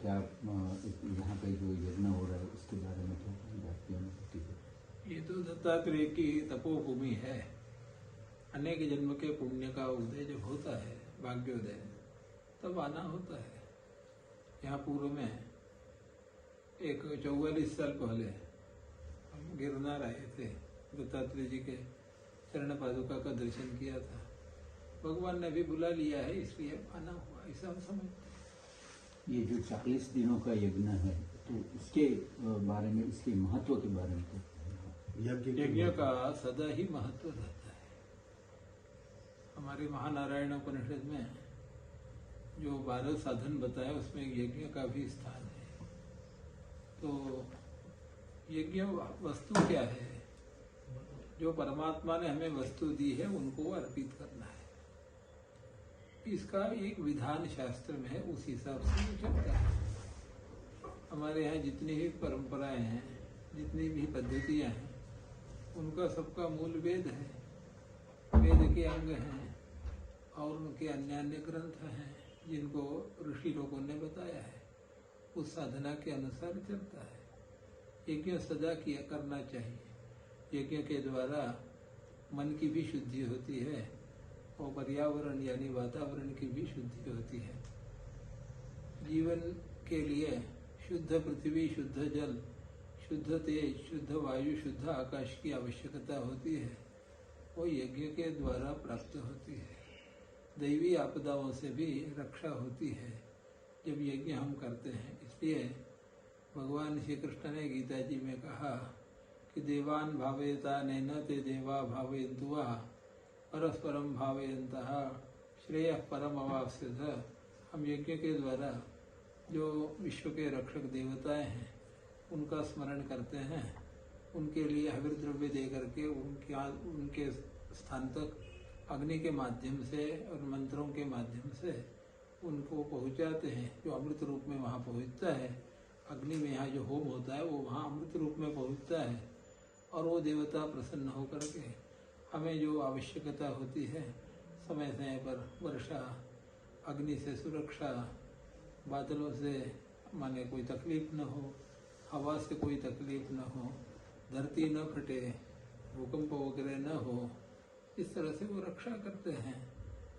क्या यहाँ पे जो यज्ञ हो रहा है उसके बारे में क्या कहेंगे आपकी अनुभूति है? ये तो दत्तात्रेय की तपोभूमि है। अनेक जन्म के पुण्य का उदय जब होता है, भाग्योदय, तब आना होता है। यहाँ पूर्व में एक 44 साल पहले हम गिरनार आए थे, दत्तात्रेय जी के चरण पादुका का दर्शन किया था। भगवान ने भी बुला लिया है, इसलिए आना हुआ, ऐसा हम समझते हैं। ये जो 40 दिनों का यज्ञ है, तो इसके बारे में, इसके महत्व के बारे में क्या? यज्ञ का सदा ही महत्व रहता है। हमारे महानारायण उपनिषद में जो 12 साधन बताए, उसमें यज्ञ का भी स्थान है। तो यज्ञ वस्तु क्या है? जो परमात्मा ने हमें वस्तु दी है, उनको अर्पित करना है। इसका एक विधान शास्त्र में है, उस हिसाब से वो चलता है। हमारे यहाँ जितनी भी परंपराएं हैं, जितनी भी पद्धतियां हैं, उनका सबका मूल वेद है। वेद के अंग हैं और उनके अन्य अन्य ग्रंथ हैं, जिनको ऋषि लोगों ने बताया है। उस साधना के अनुसार चलता है। यज्ञ सदा किया करना चाहिए। यज्ञ के द्वारा मन की भी शुद्धि होती है और पर्यावरण यानी वातावरण की भी शुद्धि होती है। जीवन के लिए शुद्ध पृथ्वी, शुद्ध जल, शुद्ध तेज, शुद्ध वायु, शुद्ध आकाश की आवश्यकता होती है। वो यज्ञ के द्वारा प्राप्त होती है। दैवी आपदाओं से भी रक्षा होती है जब यज्ञ हम करते हैं। इसलिए भगवान श्री कृष्ण ने गीता जी में कहा कि देवान भावेता नैन ते देवा भावयन्तुवा परस्परम भावयन्तः श्रेयः परम अवाप्स्यथ। हम यज्ञ के द्वारा जो विश्व के रक्षक देवताएं हैं, उनका स्मरण करते हैं। उनके लिए हविर द्रव्य दे करके उनके स्थान तक अग्नि के माध्यम से और मंत्रों के माध्यम से उनको पहुंचाते हैं। जो अमृत रूप में वहाँ पहुँचता है, अग्नि में यहाँ जो होम होता है वो वहाँ अमृत रूप में पहुँचता है। और वो देवता प्रसन्न होकर के हमें जो आवश्यकता होती है, समय समय पर वर्षा, अग्नि से सुरक्षा, बादलों से माने कोई तकलीफ न हो, हवा से कोई तकलीफ न हो, धरती न फटे, भूकंप वगैरह न हो, इस तरह से वो रक्षा करते हैं।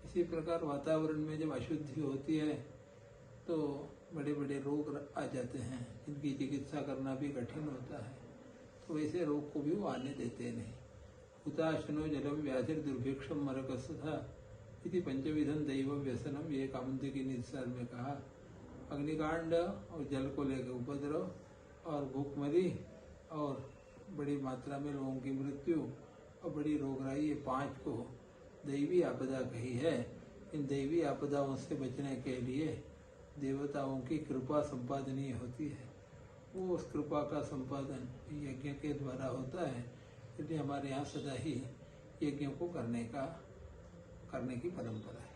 इसी प्रकार वातावरण में जब अशुद्धि होती है तो बड़े बड़े रोग आ जाते हैं, जिनकी चिकित्सा करना भी कठिन होता है। तो वैसे रोग को भी वो आने देते नहीं। हुताशनो जलम व्याधिर दुर्भिक्षम मरकस्तथा इति पंचविधम दैव व्यसनम, ये कामंती की निस्सार में कहा। अग्निकांड और जल को लेकर उपद्रव और भूखमरी और बड़ी मात्रा में लोगों की मृत्यु और बड़ी रोगराई, ये 5 को दैवी आपदा कही है। इन दैवी आपदाओं से बचने के लिए देवताओं की कृपा संपादनीय होती है। वो उस कृपा का संपादन यज्ञ के द्वारा होता है। इसलिए हमारे यहाँ सदा ही यज्ञ को करने की परंपरा है।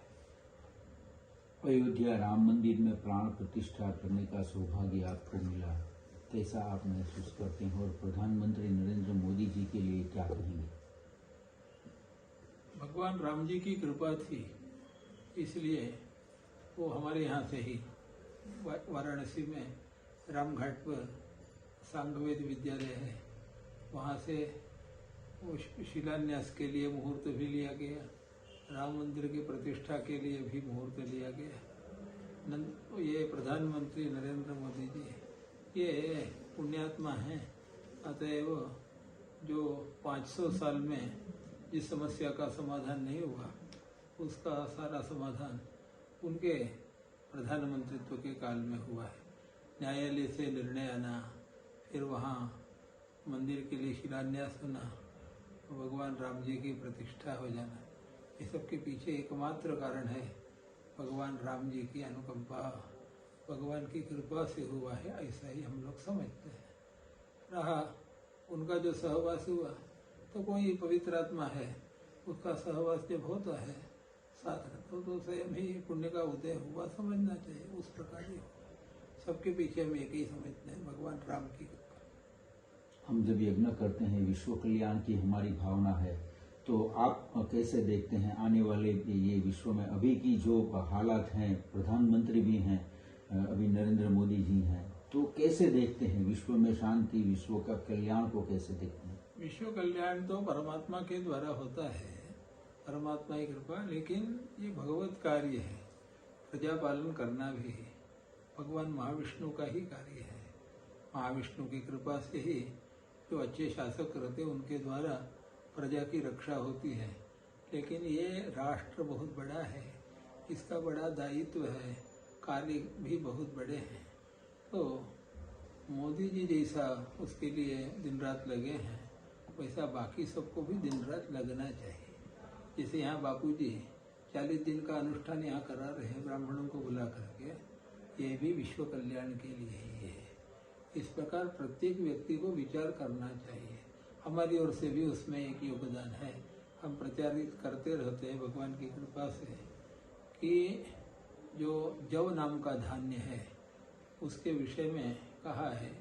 अयोध्या राम मंदिर में प्राण प्रतिष्ठा करने का सौभाग्य आपको मिला, कैसा आप महसूस करते हैं? और प्रधानमंत्री नरेंद्र मोदी जी के लिए क्या कहेंगे? भगवान राम जी की कृपा थी, इसलिए वो हमारे यहाँ से ही वाराणसी में रामघाट पर सांगवेद विद्यालय है, वहाँ से वो शिलान्यास के लिए मुहूर्त भी लिया गया। राम मंदिर की प्रतिष्ठा के लिए भी मुहूर्त लिया गया। ये प्रधानमंत्री नरेंद्र मोदी जी ये पुण्यात्मा हैं। अतएव जो 500 साल में जिस समस्या का समाधान नहीं हुआ, उसका सारा समाधान उनके प्रधानमंत्रित्व के काल में हुआ है। न्यायालय से निर्णय आना, फिर वहाँ मंदिर के लिए शिलान्यास होना, भगवान राम जी की प्रतिष्ठा हो जाना, ये सब के पीछे एकमात्र कारण है भगवान राम जी की अनुकंपा, भगवान की कृपा से हुआ है, ऐसा ही हम लोग समझते हैं। रहा उनका जो सहवास हुआ, तो कोई पवित्र आत्मा है, उसका सहवास जब होता है साथ तो स्वयं ही पुण्य का उदय हुआ समझना चाहिए। उस प्रकार ही सबके पीछे हम एक ही समझते हैं, भगवान राम की कृपा। हम जब यज्ञ करते हैं, विश्व कल्याण की हमारी भावना है, तो आप कैसे देखते हैं आने वाले ये विश्व में अभी की जो हालात हैं, प्रधानमंत्री भी हैं, अभी नरेंद्र मोदी जी हैं, तो कैसे देखते हैं विश्व में शांति, विश्व का कल्याण को कैसे देखते हैं? विश्व कल्याण तो परमात्मा के द्वारा होता है, परमात्मा की कृपा, लेकिन ये भगवत कार्य है। प्रजा पालन करना भी भगवान महाविष्णु का ही कार्य है। महाविष्णु की कृपा से ही जो अच्छे शासक रहते उनके द्वारा प्रजा की रक्षा होती है। लेकिन ये राष्ट्र बहुत बड़ा है, इसका बड़ा दायित्व है, कार्य भी बहुत बड़े हैं। तो मोदी जी जैसा उसके लिए दिन रात लगे हैं, वैसा बाकी सबको भी दिन रात लगना चाहिए। जैसे यहाँ बापूजी 40 दिन का अनुष्ठान यहाँ करा रहे हैं ब्राह्मणों को बुला करके, ये भी विश्व कल्याण के लिए ही है। इस प्रकार प्रत्येक व्यक्ति को विचार करना चाहिए। हमारी ओर से भी उसमें एक योगदान है। हम प्रचारित करते रहते हैं भगवान की कृपा से कि जो जव नाम का धान्य है उसके विषय में कहा है,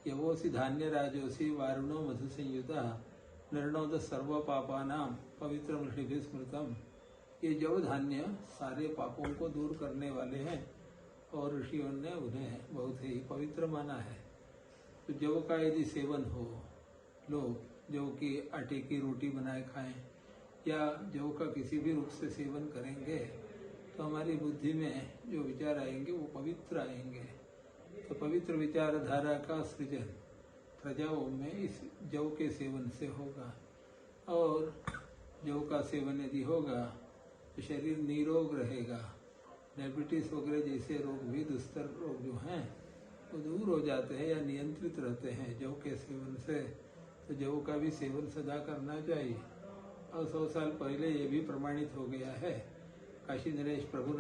यवोसी धान्य राजोसी वारुणो मधु संयुता निर्णोद सर्व पापानाम पवित्र ऋषि स्मृतम। ये जव धान्य सारे पापों को दूर करने वाले हैं और ऋषियों ने उन्हें बहुत ही पवित्र माना है। तो जव का यदि सेवन हो, लोग जव की आटे की रोटी बनाए खाएं या जव का किसी भी रूप से सेवन करेंगे तो हमारी बुद्धि में जो विचार आएंगे वो पवित्र आएंगे। तो पवित्र विचारधारा का सृजन प्रजाओं में इस जव के सेवन से होगा, और जव का सेवन यदि होगा तो शरीर निरोग रहेगा। डायबिटीज वगैरह जैसे रोग भी, दुस्तर रोग जो हैं वो दूर हो जाते हैं या नियंत्रित रहते हैं जव के सेवन से। तो जव का भी सेवन सदा करना चाहिए। और 100 साल पहले ये भी प्रमाणित हो गया है। काशी नरेश प्रभु